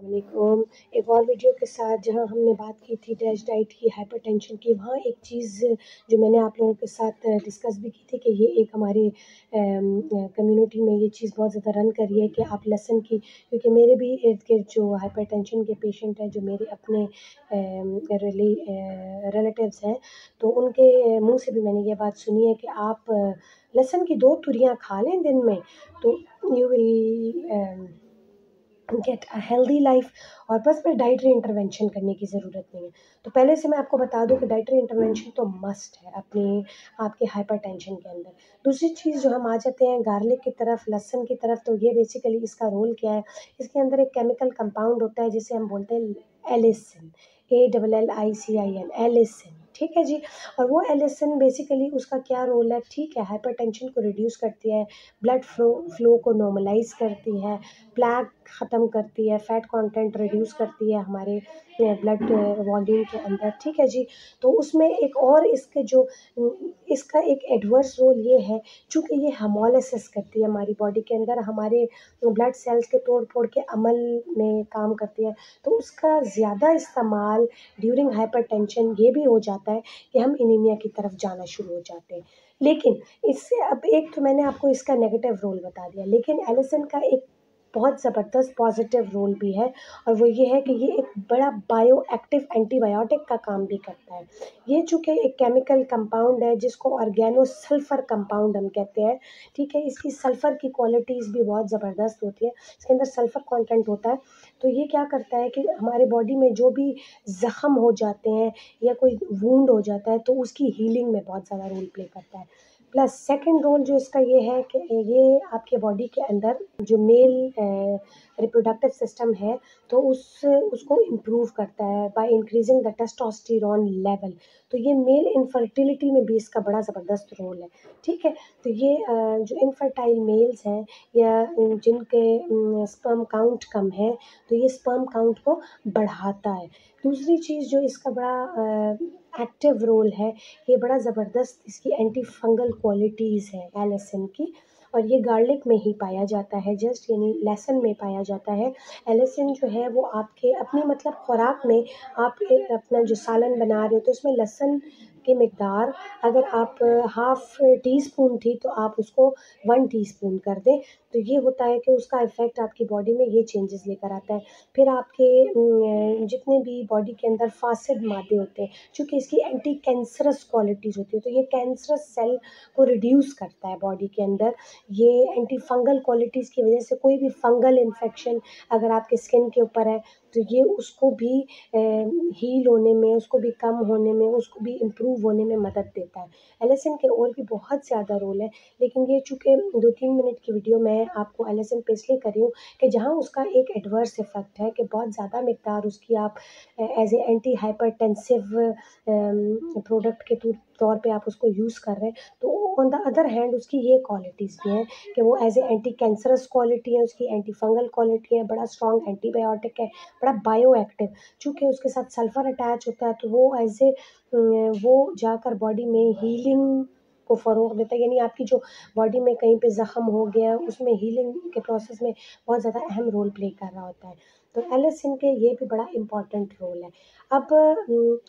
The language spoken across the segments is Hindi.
वालेकुम। एक और वीडियो के साथ जहाँ हमने बात की थी डैश डाइट की, हाइपरटेंशन की, वहाँ एक चीज़ जो मैंने आप लोगों के साथ डिस्कस भी की थी कि ये एक हमारे कम्युनिटी में ये चीज़ बहुत ज़्यादा रन कर रही है कि आप लहसुन की, क्योंकि मेरे भी इर्द-गिर्द जो हाइपरटेंशन के पेशेंट हैं, जो मेरे अपने रिलेटिव्स हैं, तो उनके मुँह से भी मैंने ये बात सुनी है कि आप लहसुन की 2 तुरियाँ खा लें दिन में, तो you will get a healthy life और बस फिर डाइटरी इंटरवेंशन करने की ज़रूरत नहीं है। तो पहले से मैं आपको बता दूँ कि डाइटरी इंटरवेंशन तो मस्ट है अपनी आपके हाइपरटेंशन के अंदर। दूसरी चीज़ जो हम आ जाते हैं गार्लिक की तरफ, लहसुन की तरफ, तो ये बेसिकली इसका रोल क्या है, इसके अंदर एक केमिकल कंपाउंड होता है जिसे हम बोलते हैं एलिसिन, ALLICIN, एलिसिन, ठीक है जी। और वो एलिसिन बेसिकली उसका क्या रोल है, ठीक है, हाइपरटेंशन को रिड्यूस करती है, ब्लड फ्लो को नॉर्मलाइज़ करती है, प्लेक ख़त्म करती है, फ़ैट कंटेंट रिड्यूस करती है हमारे ब्लड वॉल्यूम के अंदर, ठीक है जी। तो उसमें एक और इसका एक एडवर्स रोल ये है, चूँकि ये हेमोलिसिस करती है हमारी बॉडी के अंदर, हमारे ब्लड सेल्स के तोड़-फोड़ के अमल में काम करती है। तो उसका ज़्यादा इस्तेमाल ड्यूरिंग हाइपरटेंशन ये भी हो जाता है कि हम एनीमिया की तरफ जाना शुरू हो जाते हैं। लेकिन इससे अब एक तो मैंने आपको इसका नेगेटिव रोल बता दिया, लेकिन एलिसिन का एक बहुत ज़बरदस्त पॉजिटिव रोल भी है और वो ये है कि ये एक बड़ा बायो एक्टिव एंटीबायोटिक का काम भी करता है। ये चूँकि एक केमिकल कंपाउंड है जिसको ऑर्गेनो सल्फ़र कंपाउंड हम कहते हैं, ठीक है? इसकी सल्फ़र की क्वालिटीज़ भी बहुत ज़बरदस्त होती है, इसके अंदर सल्फ़र कंटेंट होता है। तो ये क्या करता है कि हमारे बॉडी में जो भी ज़ख्म हो जाते हैं या कोई वुंड हो जाता है, तो उसकी हीलिंग में बहुत ज़्यादा रोल प्ले करता है। प्लस सेकंड रोल जो इसका ये है कि ये आपके बॉडी के अंदर जो मेल रिप्रोडक्टिव सिस्टम है, तो उसको इम्प्रूव करता है by increasing the testosterone level. तो ये मेल इनफर्टिलिटी में भी इसका बड़ा ज़बरदस्त रोल है, ठीक है? तो ये जो इनफर्टाइल मेल्स हैं या जिनके स्पर्म काउंट कम है, तो ये स्पर्म काउंट को बढ़ाता है। दूसरी चीज़ जो इसका बड़ा एक्टिव रोल है, ये बड़ा ज़बरदस्त इसकी एंटी फंगल क्वालिटीज़ हैं एलिसिन की, और ये गार्लिक में ही पाया जाता है, जस्ट यानी लहसुन में पाया जाता है। एलिसिन जो है वो आपके अपनी मतलब खुराक में आप अपना जो सालन बना रहे हो तो उसमें लहसुन की मिकदार अगर आप हाफ़ टी स्पून थी तो आप उसको 1 टीस्पून कर दें। तो ये होता है कि उसका इफ़ेक्ट आपकी बॉडी में ये चेंजेस लेकर आता है। फिर आपके जितने भी बॉडी के अंदर फासिड मादे होते हैं, चूँकि इसकी एंटी कैंसरस क्वालिटीज़ होती है, तो ये कैंसरस सेल को रिड्यूस करता है बॉडी के अंदर। ये एंटी फंगल क्वालिटीज़ की वजह से कोई भी फंगल इन्फेक्शन अगर आपके स्किन के ऊपर है, तो ये उसको भी हील होने में, उसको भी कम होने में, उसको भी इम्प्रूव होने में मदद देता है। एलिसिन के और भी बहुत ज़्यादा रोल है, लेकिन ये चूँकि 2-3 मिनट की वीडियो मैं आपको एलिसिन पे इसलिए कर रही हूँ कि जहाँ उसका एक एडवर्स इफ़ेक्ट है कि बहुत ज़्यादा मिकदार उसकी आप as a anti hypertensive product के तौर पे आप उसको यूज़ कर रहे हैं, तो ऑन द अदर हैंड उसकी ये क्वालिटीज़ भी हैं कि वो as a anti cancerous quality है, उसकी एंटी फंगल क्वालिटी है, बड़ा स्ट्रॉन्ग एंटीबायोटिक है, बड़ा बायो एक्टिव। चूँकि उसके साथ सल्फ़र अटैच होता है, तो वो एज़ ए वो जाकर बॉडी में हीलिंग को फ़रोग़ देता है, यानी आपकी जो बॉडी में कहीं पे ज़ख्म हो गया, उसमें हीलिंग के प्रोसेस में बहुत ज़्यादा अहम रोल प्ले कर रहा होता है। तो एलिसिन के ये भी बड़ा इम्पोर्टेंट रोल है। अब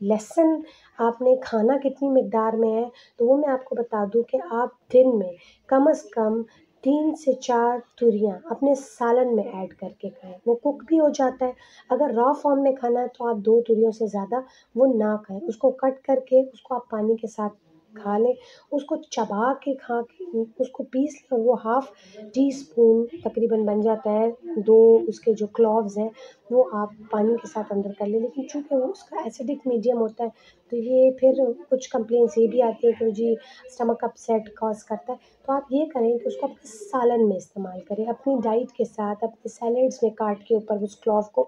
लहसुन आपने खाना कितनी मिकदार में है, तो वो मैं आपको बता दूँ कि आप दिन में कम से कम 3 से 4 तुरियाँ अपने सालन में ऐड करके खाएँ। वो कुक भी हो जाता है। अगर रॉ फॉर्म में खाना है तो आप 2 तुरियों से ज़्यादा वो ना खाएँ। उसको कट करके उसको आप पानी के साथ खा लें। उसको चबा के खा के उसको पीस लें और वो हाफ़ टी-स्पून तकरीबन बन जाता है। 2 उसके जो क्लॉव्स हैं, वो आप पानी के साथ अंदर कर लें। लेकिन चूँकि वो उसका एसिडिक मीडियम होता है, तो ये फिर कुछ कंप्लेंट्स ये भी आती है कि जी स्टमक अपसेट कॉज़ करता है। तो आप ये करें कि उसको अपने सालन में इस्तेमाल करें, अपनी डाइट के साथ, अपने सैलेड्स में काट के ऊपर उस क्लॉव को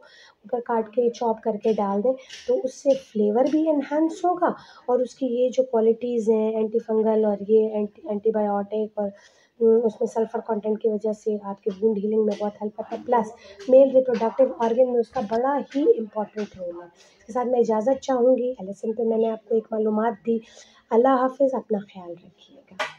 ऊपर काट के चॉप करके डाल दें, तो उससे फ्लेवर भी एनहांस होगा और उसकी ये जो क्वालिटीज़ हैं एंटी फंगल और ये एंटीबायोटिक और उसमें सल्फ़र कंटेंट की वजह से आपकी वुंड हीलिंग में बहुत हेल्प करता है। प्लस मेल रिप्रोडक्टिव ऑर्गन में उसका बड़ा ही इम्पोर्टेंट रोल है। इसके साथ मैं इजाज़त चाहूँगी। एलिसिन पे मैंने आपको एक मालूमात दी। अल्लाह हाफ़िज़, अपना ख़्याल रखिएगा।